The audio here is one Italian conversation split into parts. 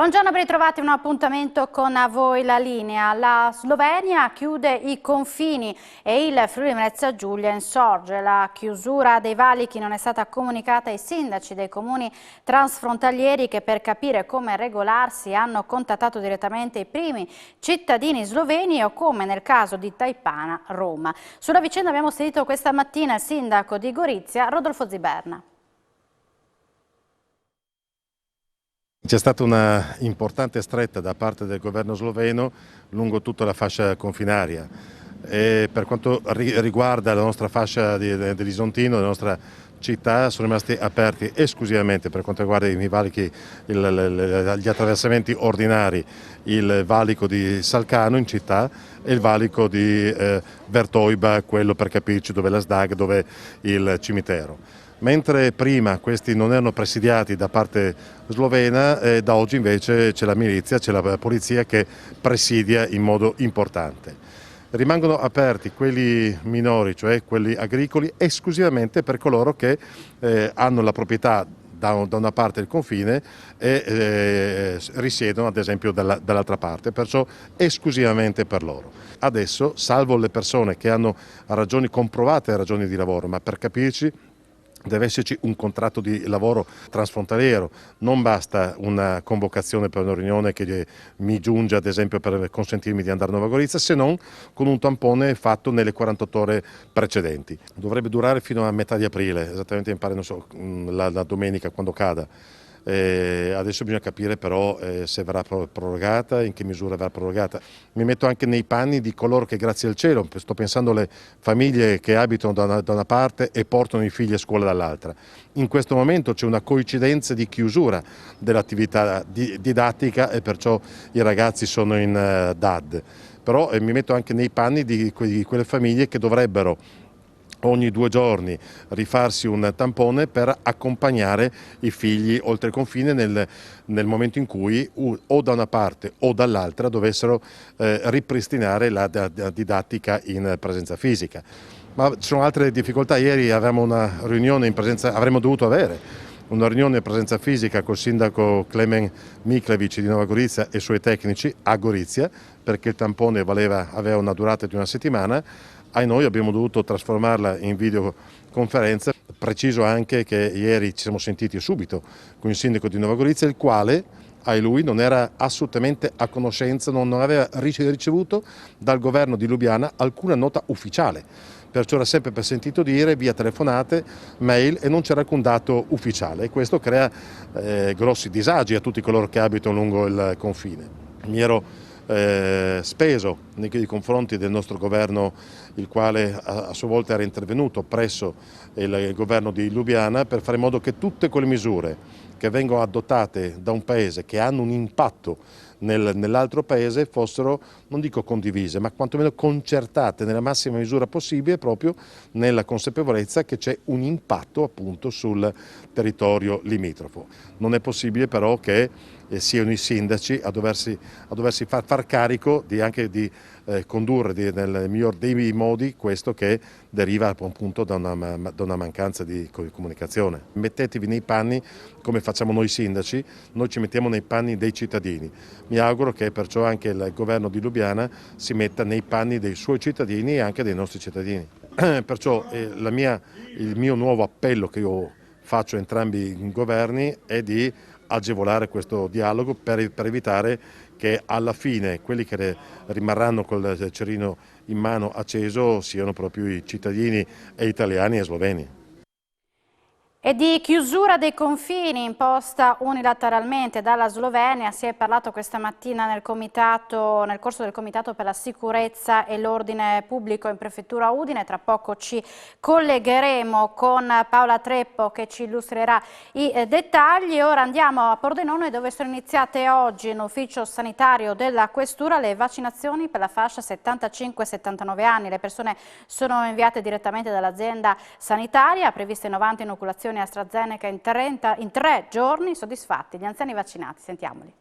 Buongiorno, ben ritrovati, un appuntamento con A Voi la linea. La Slovenia chiude i confini e il Friuli Venezia Giulia insorge. La chiusura dei valichi non è stata comunicata ai sindaci dei comuni transfrontalieri che per capire come regolarsi hanno contattato direttamente i primi cittadini sloveni o come nel caso di Taipana, Roma. Sulla vicenda abbiamo sentito questa mattina il sindaco di Gorizia, Rodolfo Ziberna. C'è stata una importante stretta da parte del governo sloveno lungo tutta la fascia confinaria e per quanto riguarda la nostra fascia dell'Isontino, la nostra città, sono rimasti aperti esclusivamente per quanto riguarda i valichi, gli attraversamenti ordinari, il valico di Salcano in città e il valico di Vertoiba, quello per capirci dove è la SDAG, dove è il cimitero. Mentre prima questi non erano presidiati da parte slovena, da oggi invece c'è la milizia, c'è la polizia che presidia in modo importante. Rimangono aperti quelli minori, cioè quelli agricoli, esclusivamente per coloro che hanno la proprietà da una parte del confine e risiedono ad esempio dall'altra parte, perciò esclusivamente per loro. Adesso, salvo le persone che hanno ragioni comprovate, ragioni di lavoro, ma per capirci, deve esserci un contratto di lavoro transfrontaliero, non basta una convocazione per una riunione che mi giunge ad esempio per consentirmi di andare a Nova Gorizia, se non con un tampone fatto nelle 48 ore precedenti. Dovrebbe durare fino a metà di aprile, esattamente mi pare, non so, la domenica quando cada. Adesso bisogna capire però se verrà prorogata, in che misura verrà prorogata. Mi metto anche nei panni di coloro che, grazie al cielo, sto pensando alle famiglie che abitano da una parte e portano i figli a scuola dall'altra. In questo momento c'è una coincidenza di chiusura dell'attività didattica e perciò i ragazzi sono in DAD. Però mi metto anche nei panni di quelle famiglie che dovrebbero ogni 2 giorni rifarsi un tampone per accompagnare i figli oltre il confine nel momento in cui o da una parte o dall'altra dovessero ripristinare la didattica in presenza fisica. Ma ci sono altre difficoltà. Ieri avevamo una riunione in presenza, avremmo dovuto avere una riunione in presenza fisica col sindaco Klemen Miklevic di Nova Gorizia e i suoi tecnici a Gorizia, perché il tampone aveva una durata di una settimana. Noi abbiamo dovuto trasformarla in videoconferenza. Preciso anche che ieri ci siamo sentiti subito con il sindaco di Nova Gorizia, il quale, lui, non era assolutamente a conoscenza, non aveva ricevuto dal governo di Lubiana alcuna nota ufficiale. Perciò era sempre per sentito dire, via telefonate, mail, e non c'era alcun dato ufficiale, e questo crea grossi disagi a tutti coloro che abitano lungo il confine. Mi ero speso nei confronti del nostro governo, il quale a sua volta era intervenuto presso il governo di Lubiana per fare in modo che tutte quelle misure che vengono adottate da un paese che hanno un impatto nell'altro paese fossero, non dico condivise, ma quantomeno concertate nella massima misura possibile, proprio nella consapevolezza che c'è un impatto appunto sul territorio limitrofo. Non è possibile però che siano i sindaci a doversi far carico anche di condurre nel miglior dei modi questo che deriva appunto da una mancanza di comunicazione. Mettetevi nei panni, come facciamo noi sindaci, noi ci mettiamo nei panni dei cittadini. Mi auguro che perciò anche il governo di Lubiana si metta nei panni dei suoi cittadini e anche dei nostri cittadini. Perciò il mio nuovo appello che io faccio a entrambi i governi è di agevolare questo dialogo per evitare che alla fine quelli che rimarranno col cerino in mano acceso siano proprio i cittadini italiani e sloveni. E di chiusura dei confini imposta unilateralmente dalla Slovenia si è parlato questa mattina nel corso del Comitato per la sicurezza e l'ordine pubblico in prefettura Udine. Tra poco ci collegheremo con Paola Treppo che ci illustrerà i dettagli. Ora andiamo a Pordenone, dove sono iniziate oggi nell'ufficio sanitario della Questura le vaccinazioni per la fascia 75-79 anni. Le persone sono inviate direttamente dall'azienda sanitaria, previste 90 inoculazioni AstraZeneca in 3 giorni, soddisfatti gli anziani vaccinati. Sentiamoli.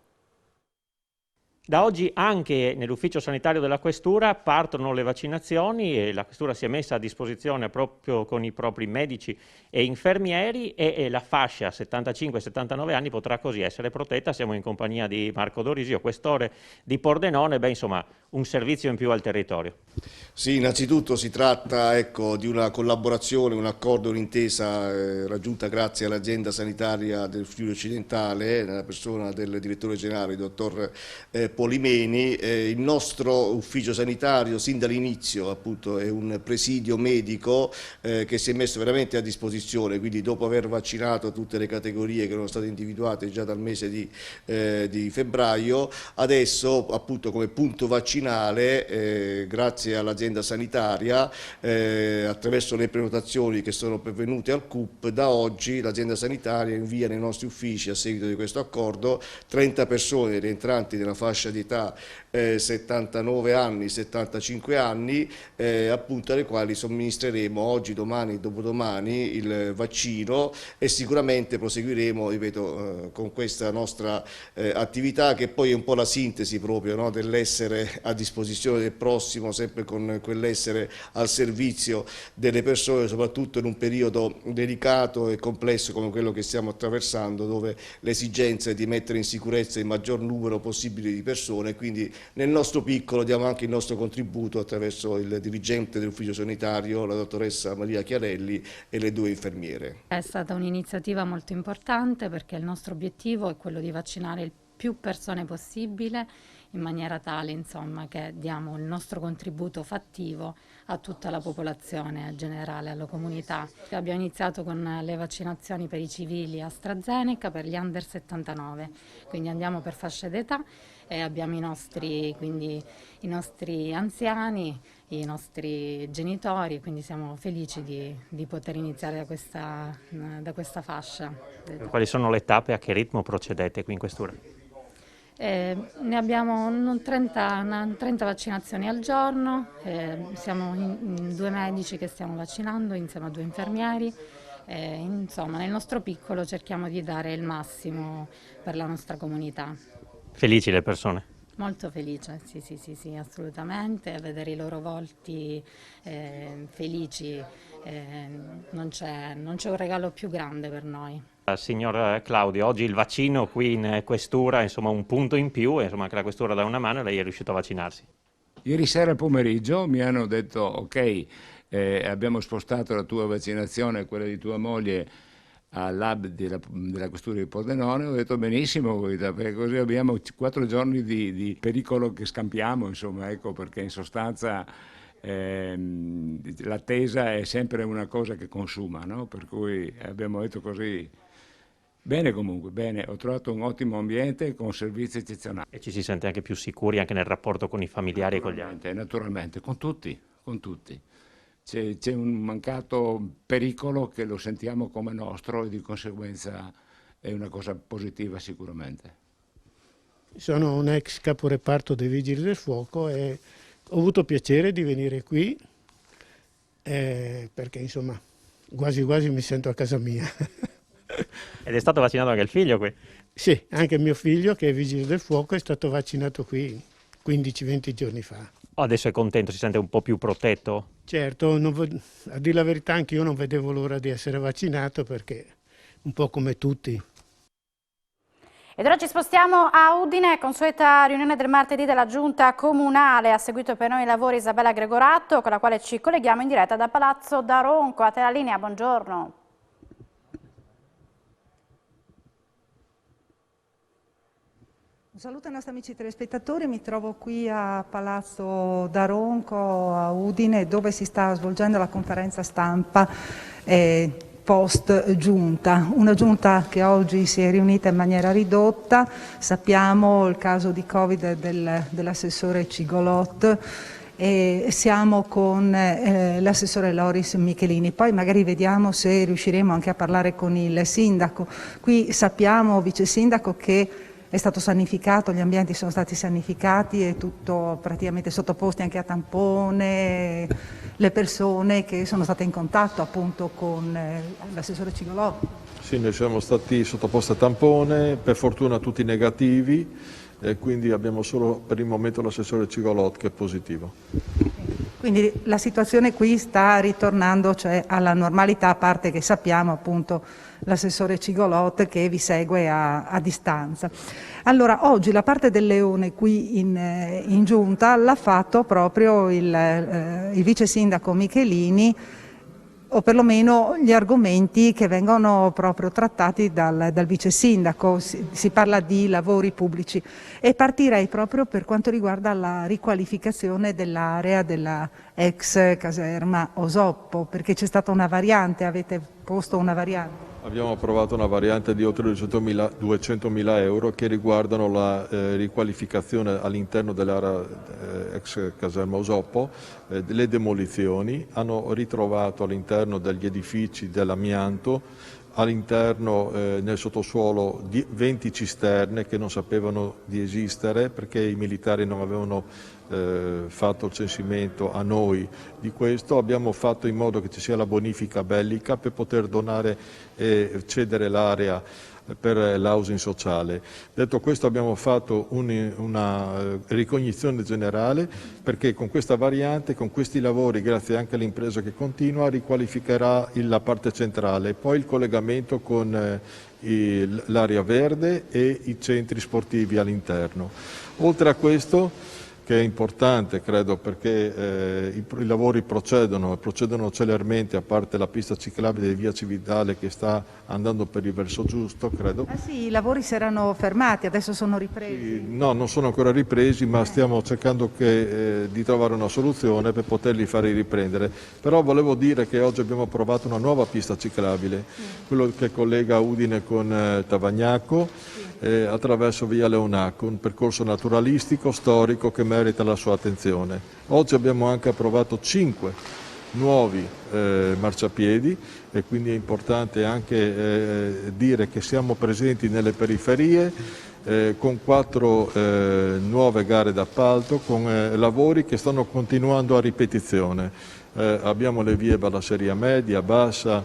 Da oggi anche nell'ufficio sanitario della Questura partono le vaccinazioni e la Questura si è messa a disposizione proprio con i propri medici e infermieri e la fascia 75-79 anni potrà così essere protetta. Siamo in compagnia di Marco Dorisio, questore di Pordenone, insomma un servizio in più al territorio. Sì, innanzitutto si tratta di una collaborazione, un accordo, un'intesa raggiunta grazie all'azienda sanitaria del Friuli Occidentale, nella persona del direttore generale, il dottor Polimeni. Il nostro ufficio sanitario sin dall'inizio appunto è un presidio medico che si è messo veramente a disposizione, quindi dopo aver vaccinato tutte le categorie che erano state individuate già dal mese di febbraio, adesso appunto come punto vaccinale grazie all'azienda sanitaria attraverso le prenotazioni che sono pervenute al CUP, da oggi l'azienda sanitaria invia nei nostri uffici a seguito di questo accordo 30 persone rientranti nella fascia di età 79 anni, 75 anni, appunto alle quali somministreremo oggi, domani e dopodomani il vaccino e sicuramente proseguiremo, ripeto, con questa nostra attività che poi è un po' la sintesi proprio, no, dell'essere a disposizione del prossimo, sempre con quell'essere al servizio delle persone, soprattutto in un periodo delicato e complesso come quello che stiamo attraversando, dove l'esigenza è di mettere in sicurezza il maggior numero possibile di persone, quindi nel nostro piccolo diamo anche il nostro contributo attraverso il dirigente dell'ufficio sanitario, la dottoressa Maria Chiarelli, e le 2 infermiere. È stata un'iniziativa molto importante perché il nostro obiettivo è quello di vaccinare il più persone possibile in maniera tale, insomma, che diamo il nostro contributo fattivo a tutta la popolazione generale, alla comunità. Abbiamo iniziato con le vaccinazioni per i civili AstraZeneca, per gli under 79, quindi andiamo per fasce d'età e abbiamo i nostri anziani, i nostri genitori, quindi siamo felici di poter iniziare da questa fascia. Quali sono le tappe, a che ritmo procedete qui in Questura? Ne abbiamo 30 vaccinazioni al giorno, siamo in 2 medici che stiamo vaccinando insieme a 2 infermieri, insomma nel nostro piccolo cerchiamo di dare il massimo per la nostra comunità. Felici le persone? Molto felice, sì, assolutamente, vedere i loro volti felici, non c'è un regalo più grande per noi. Signor Claudio, oggi il vaccino qui in Questura, insomma un punto in più, insomma anche la Questura dà una mano e lei è riuscito a vaccinarsi. Ieri sera pomeriggio mi hanno detto ok, abbiamo spostato la tua vaccinazione e quella di tua moglie al lab della Questura di Pordenone. Ho detto benissimo, perché così abbiamo 4 giorni di pericolo che scampiamo, insomma, ecco, perché in sostanza l'attesa è sempre una cosa che consuma, no? Per cui abbiamo detto così. Bene comunque, bene, ho trovato un ottimo ambiente con servizi eccezionali. E ci si sente anche più sicuri anche nel rapporto con i familiari e con gli altri? Naturalmente, con tutti. C'è un mancato pericolo che lo sentiamo come nostro e di conseguenza è una cosa positiva sicuramente. Sono un ex caporeparto dei Vigili del Fuoco e ho avuto piacere di venire qui perché insomma quasi mi sento a casa mia. Ed è stato vaccinato anche il figlio qui? Sì, anche mio figlio che è Vigile del Fuoco è stato vaccinato qui 15-20 giorni fa. Adesso è contento, si sente un po' più protetto? Certo, a dire la verità anche io non vedevo l'ora di essere vaccinato perché un po' come tutti. Ed ora ci spostiamo a Udine, consueta riunione del martedì della Giunta Comunale. Ha seguito per noi i lavori Isabella Gregoratto, con la quale ci colleghiamo in diretta da Palazzo Daronco. A te la linea, buongiorno. Un saluto ai nostri amici telespettatori, mi trovo qui a Palazzo Daronco a Udine dove si sta svolgendo la conferenza stampa post giunta, una giunta che oggi si è riunita in maniera ridotta, sappiamo il caso di Covid dell'assessore Cigolot e siamo con l'assessore Loris Michelini, poi magari vediamo se riusciremo anche a parlare con il sindaco. Qui sappiamo, vice sindaco, che è stato sanificato, gli ambienti sono stati sanificati e tutto praticamente sottoposti anche a tampone, le persone che sono state in contatto appunto con l'assessore Cigolò. Sì, noi siamo stati sottoposti a tampone, per fortuna tutti negativi, e quindi abbiamo solo per il momento l'assessore Cigolot che è positivo. Quindi la situazione qui sta ritornando, cioè, alla normalità, a parte che sappiamo appunto l'assessore Cigolot che vi segue a distanza. Allora, oggi la parte del Leone qui in giunta l'ha fatto proprio il vice sindaco Michelini, o perlomeno gli argomenti che vengono proprio trattati dal vice sindaco. Si parla di lavori pubblici e partirei proprio per quanto riguarda la riqualificazione dell'area della ex caserma Osoppo, perché c'è stata una variante, avete posto una variante. Abbiamo approvato una variante di oltre 200.000 euro che riguardano la riqualificazione all'interno dell'area ex caserma Osoppo, le demolizioni, hanno ritrovato all'interno degli edifici dell'amianto, all'interno nel sottosuolo 20 cisterne che non sapevano di esistere perché i militari non avevano fatto il censimento a noi di questo. Abbiamo fatto in modo che ci sia la bonifica bellica per poter donare e cedere l'area per l'housing sociale. Detto questo, abbiamo fatto una ricognizione generale perché con questa variante, con questi lavori, grazie anche all'impresa che continua, riqualificherà la parte centrale, poi il collegamento con l'area verde e i centri sportivi all'interno. Oltre a questo, che è importante credo perché i lavori procedono celermente, a parte la pista ciclabile di via Cividale che sta andando per il verso giusto, credo. Sì, i lavori si erano fermati, adesso sono ripresi. No, non sono ancora ripresi, ma stiamo cercando di trovare una soluzione per poterli fare riprendere. Però volevo dire che oggi abbiamo approvato una nuova pista ciclabile, quello che collega Udine con Tavagnacco, attraverso via Leonacco, un percorso naturalistico, storico che merita la sua attenzione. Oggi abbiamo anche approvato 5 nuovi marciapiedi e quindi è importante anche dire che siamo presenti nelle periferie con 4 nuove gare d'appalto, con lavori che stanno continuando a ripetizione. Abbiamo le vie Ballasseria Media, Bassa,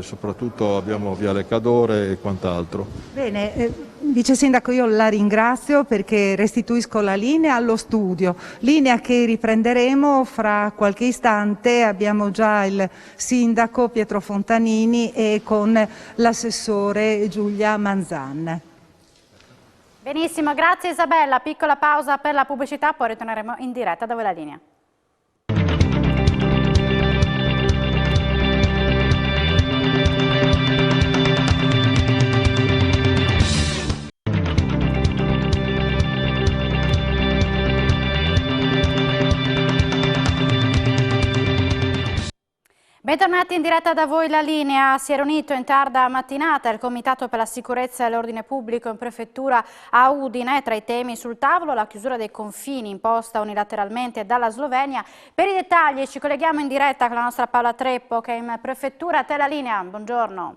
soprattutto abbiamo Viale Cadore e quant'altro. Bene, Vice Sindaco, io la ringrazio perché restituisco la linea allo studio, linea che riprenderemo fra qualche istante. Abbiamo già il Sindaco Pietro Fontanini e con l'assessore Giulia Manzan. Benissimo, grazie Isabella. Piccola pausa per la pubblicità, poi ritorneremo in diretta da voi la linea. Bentornati in diretta da voi la linea. Si è riunito in tarda mattinata il Comitato per la Sicurezza e l'Ordine Pubblico in Prefettura a Udine. Tra i temi sul tavolo la chiusura dei confini imposta unilateralmente dalla Slovenia. Per i dettagli ci colleghiamo in diretta con la nostra Paola Treppo che è in Prefettura. A te la linea, buongiorno.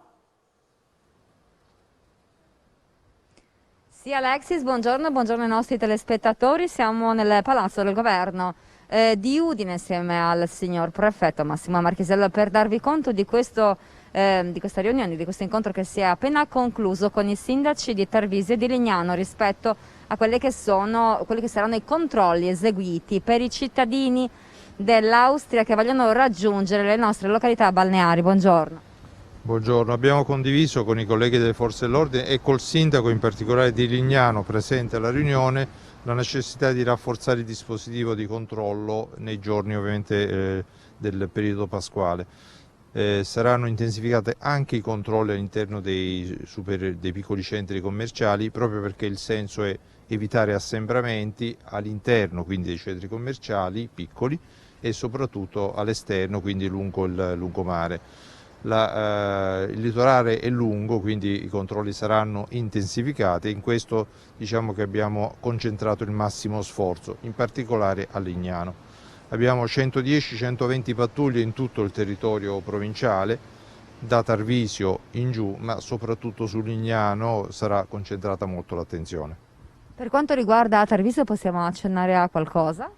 Sì Alexis, buongiorno ai nostri telespettatori. Siamo nel Palazzo del Governo di Udine insieme al signor prefetto Massimo Marchesello per darvi conto di questa riunione, di questo incontro che si è appena concluso con i sindaci di Tarvisio e di Lignano rispetto a quelli che saranno i controlli eseguiti per i cittadini dell'Austria che vogliono raggiungere le nostre località balneari. Buongiorno. Buongiorno, abbiamo condiviso con i colleghi delle forze dell'ordine e col sindaco in particolare di Lignano presente alla riunione la necessità di rafforzare il dispositivo di controllo nei giorni ovviamente del periodo pasquale. Saranno intensificati anche i controlli all'interno dei piccoli centri commerciali proprio perché il senso è evitare assembramenti all'interno, quindi dei centri commerciali piccoli e soprattutto all'esterno, quindi lungo il lungomare. Il litorale è lungo, quindi i controlli saranno intensificati e in questo diciamo che abbiamo concentrato il massimo sforzo, in particolare a Lignano. Abbiamo 110-120 pattuglie in tutto il territorio provinciale, da Tarvisio in giù, ma soprattutto su Lignano sarà concentrata molto l'attenzione. Per quanto riguarda Tarvisio possiamo accennare a qualcosa?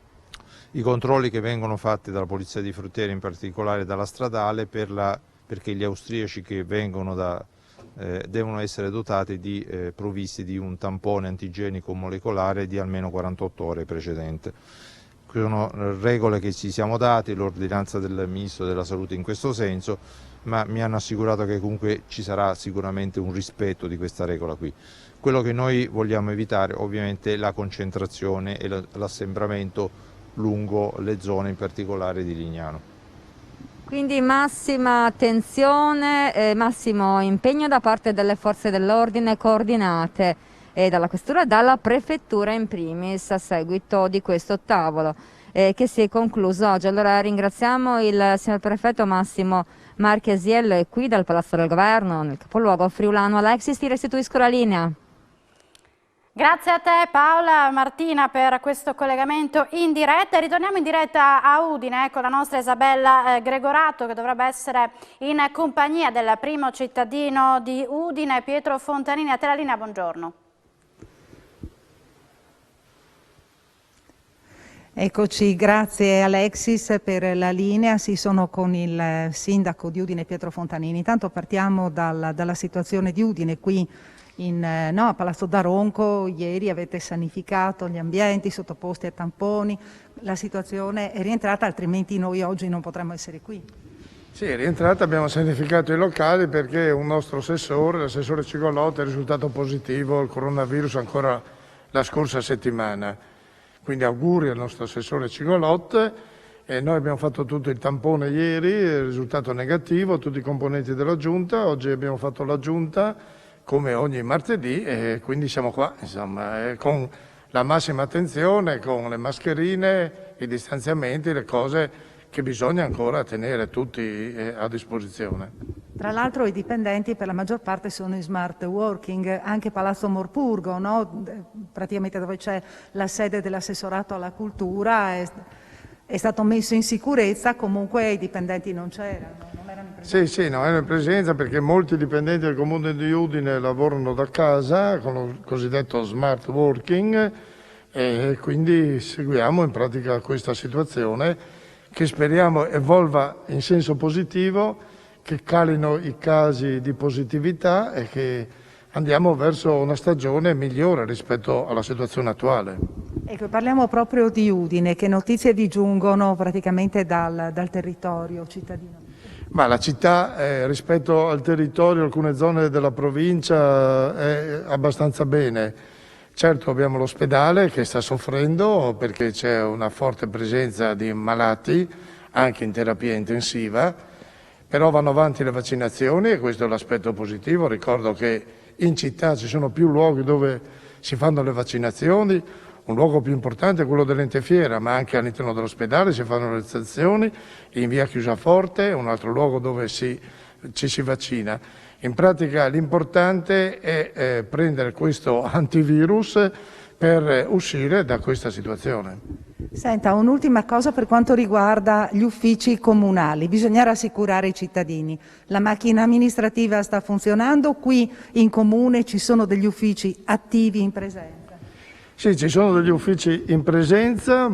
I controlli che vengono fatti dalla Polizia di Frontiera, in particolare dalla stradale, perché gli austriaci che vengono devono essere dotati di provvisti di un tampone antigenico molecolare di almeno 48 ore precedente. Sono regole che ci siamo dati, l'ordinanza del Ministro della Salute in questo senso, ma mi hanno assicurato che comunque ci sarà sicuramente un rispetto di questa regola qui. Quello che noi vogliamo evitare ovviamente è la concentrazione e l'assembramento lungo le zone, in particolare di Lignano. Quindi massima attenzione, massimo impegno da parte delle forze dell'ordine coordinate dalla Questura e dalla Prefettura in primis a seguito di questo tavolo che si è concluso oggi. Allora ringraziamo il signor Prefetto Massimo Marchesiello e qui dal Palazzo del Governo, nel capoluogo friulano. Alexis, ti restituisco la linea. Grazie a te Paola Martina per questo collegamento in diretta. Ritorniamo in diretta a Udine con la nostra Isabella Gregorato, che dovrebbe essere in compagnia del primo cittadino di Udine, Pietro Fontanini. A te la linea, buongiorno. Eccoci, grazie Alexis per la linea. Sì, sono con il sindaco di Udine Pietro Fontanini. Intanto partiamo dalla situazione di Udine qui a Palazzo d'Aronco. Ieri avete sanificato gli ambienti sottoposti a tamponi, la situazione è rientrata, altrimenti noi oggi non potremmo essere qui. Sì, è rientrata, abbiamo sanificato i locali perché un nostro assessore, l'assessore Cigolotti, è risultato positivo al coronavirus ancora la scorsa settimana. Quindi auguri al nostro assessore Cigolotti. E noi abbiamo fatto tutto il tampone ieri, è risultato negativo, tutti i componenti della Giunta. Oggi abbiamo fatto la Giunta come ogni martedì e quindi siamo qua, insomma, con la massima attenzione, con le mascherine, i distanziamenti, le cose che bisogna ancora tenere tutti a disposizione. Tra l'altro i dipendenti per la maggior parte sono in smart working, anche Palazzo Morpurgo, no? Praticamente dove c'è la sede dell'assessorato alla cultura, è stato messo in sicurezza, comunque i dipendenti non c'erano. Sì, non erano in presenza perché molti dipendenti del Comune di Udine lavorano da casa con il cosiddetto smart working e quindi seguiamo in pratica questa situazione che speriamo evolva in senso positivo, che calino i casi di positività e che andiamo verso una stagione migliore rispetto alla situazione attuale. Ecco, parliamo proprio di Udine, che notizie vi giungono praticamente dal territorio cittadino? Ma la città rispetto al territorio, alcune zone della provincia è abbastanza bene. Certo abbiamo l'ospedale che sta soffrendo perché c'è una forte presenza di malati anche in terapia intensiva, però vanno avanti le vaccinazioni e questo è l'aspetto positivo. Ricordo che in città ci sono più luoghi dove si fanno le vaccinazioni. Un luogo più importante è quello dell'Entefiera, ma anche all'interno dell'ospedale si fanno le stazioni, in via Chiusaforte, un altro luogo dove ci si vaccina. In pratica l'importante è prendere questo antivirus per uscire da questa situazione. Senta, un'ultima cosa per quanto riguarda gli uffici comunali. Bisogna rassicurare i cittadini. La macchina amministrativa sta funzionando, qui in comune ci sono degli uffici attivi in presenza? Sì, ci sono degli uffici in presenza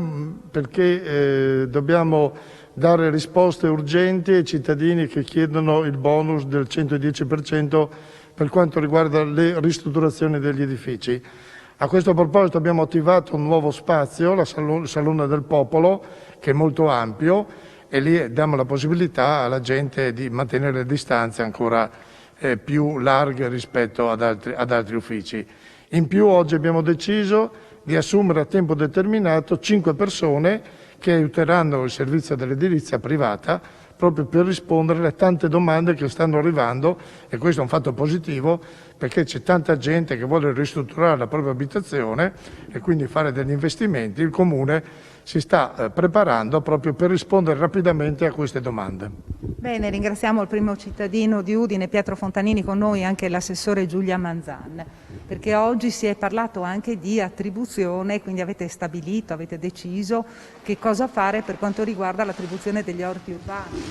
perché dobbiamo dare risposte urgenti ai cittadini che chiedono il bonus del 110% per quanto riguarda le ristrutturazioni degli edifici. A questo proposito abbiamo attivato un nuovo spazio, la Salone del Popolo, che è molto ampio e lì diamo la possibilità alla gente di mantenere le distanze ancora più larghe rispetto ad altri uffici. In più oggi abbiamo deciso di assumere a tempo determinato 5 persone che aiuteranno il servizio dell'edilizia privata proprio per rispondere alle tante domande che stanno arrivando e questo è un fatto positivo perché c'è tanta gente che vuole ristrutturare la propria abitazione e quindi fare degli investimenti. Il Comune si sta preparando proprio per rispondere rapidamente a queste domande. Bene, ringraziamo il primo cittadino di Udine, Pietro Fontanini, con noi anche l'assessore Giulia Manzan, perché oggi si è parlato anche di attribuzione, quindi avete stabilito, avete deciso che cosa fare per quanto riguarda l'attribuzione degli orti urbani.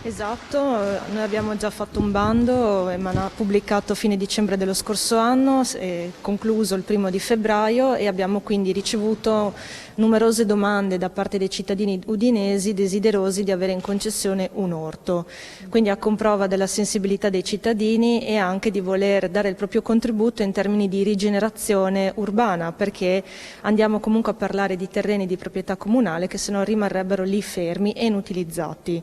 Esatto, noi abbiamo già fatto un bando pubblicato a fine dicembre dello scorso anno, concluso il 1° di febbraio, e abbiamo quindi ricevuto numerose domande da parte dei cittadini udinesi desiderosi di avere in concessione un orto. Quindi a comprova della sensibilità dei cittadini e anche di voler dare il proprio contributo in termini di rigenerazione urbana, perché andiamo comunque a parlare di terreni di proprietà comunale che se no rimarrebbero lì fermi e inutilizzati.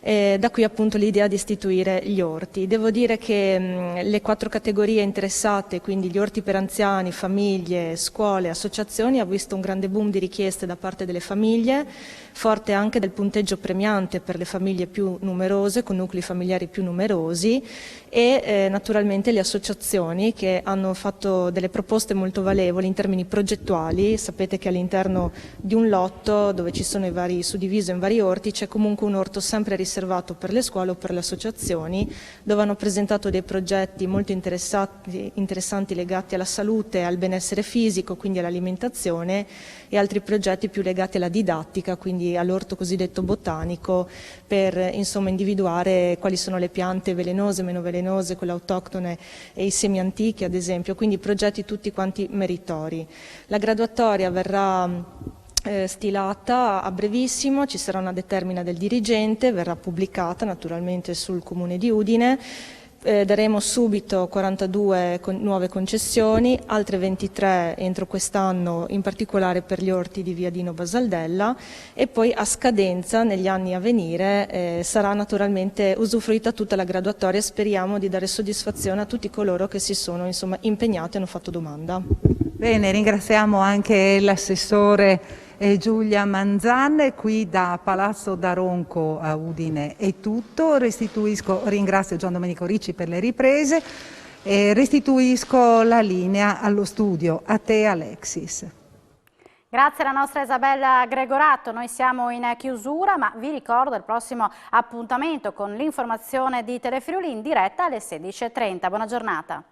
Da qui appunto l'idea di istituire gli orti. Devo dire che le 4 categorie interessate, quindi gli orti per anziani, famiglie, scuole, associazioni, ha visto un grande boom di richieste da parte delle famiglie, forte anche del punteggio premiante per le famiglie più numerose, con nuclei familiari più numerosi, e naturalmente le associazioni che hanno fatto delle proposte molto valevoli in termini progettuali. Sapete che all'interno di un lotto, dove ci sono suddiviso in vari orti, c'è comunque un orto sempre riservato per le scuole o per le associazioni, dove hanno presentato dei progetti molto interessanti legati alla salute, al benessere fisico, quindi all'alimentazione, e altri progetti più legati alla didattica, quindi all'orto cosiddetto botanico, per insomma individuare quali sono le piante velenose, meno velenose, quelle autoctone e i semi antichi ad esempio, quindi progetti tutti quanti meritori. La graduatoria verrà stilata a brevissimo, ci sarà una determina del dirigente, verrà pubblicata naturalmente sul Comune di Udine. Daremo subito 42 nuove concessioni, altre 23 entro quest'anno, in particolare per gli orti di via Dino Basaldella, e poi a scadenza negli anni a venire sarà naturalmente usufruita tutta la graduatoria. Speriamo di dare soddisfazione a tutti coloro che si sono impegnati e hanno fatto domanda. Bene, ringraziamo anche l'assessore Giulia Manzan. Qui da Palazzo Daronco a Udine è tutto. Ringrazio Gian Domenico Ricci per le riprese e restituisco la linea allo studio. A te Alexis. Grazie alla nostra Isabella Gregorato, noi siamo in chiusura, ma vi ricordo il prossimo appuntamento con l'informazione di Telefriuli in diretta alle 16:30. Buona giornata.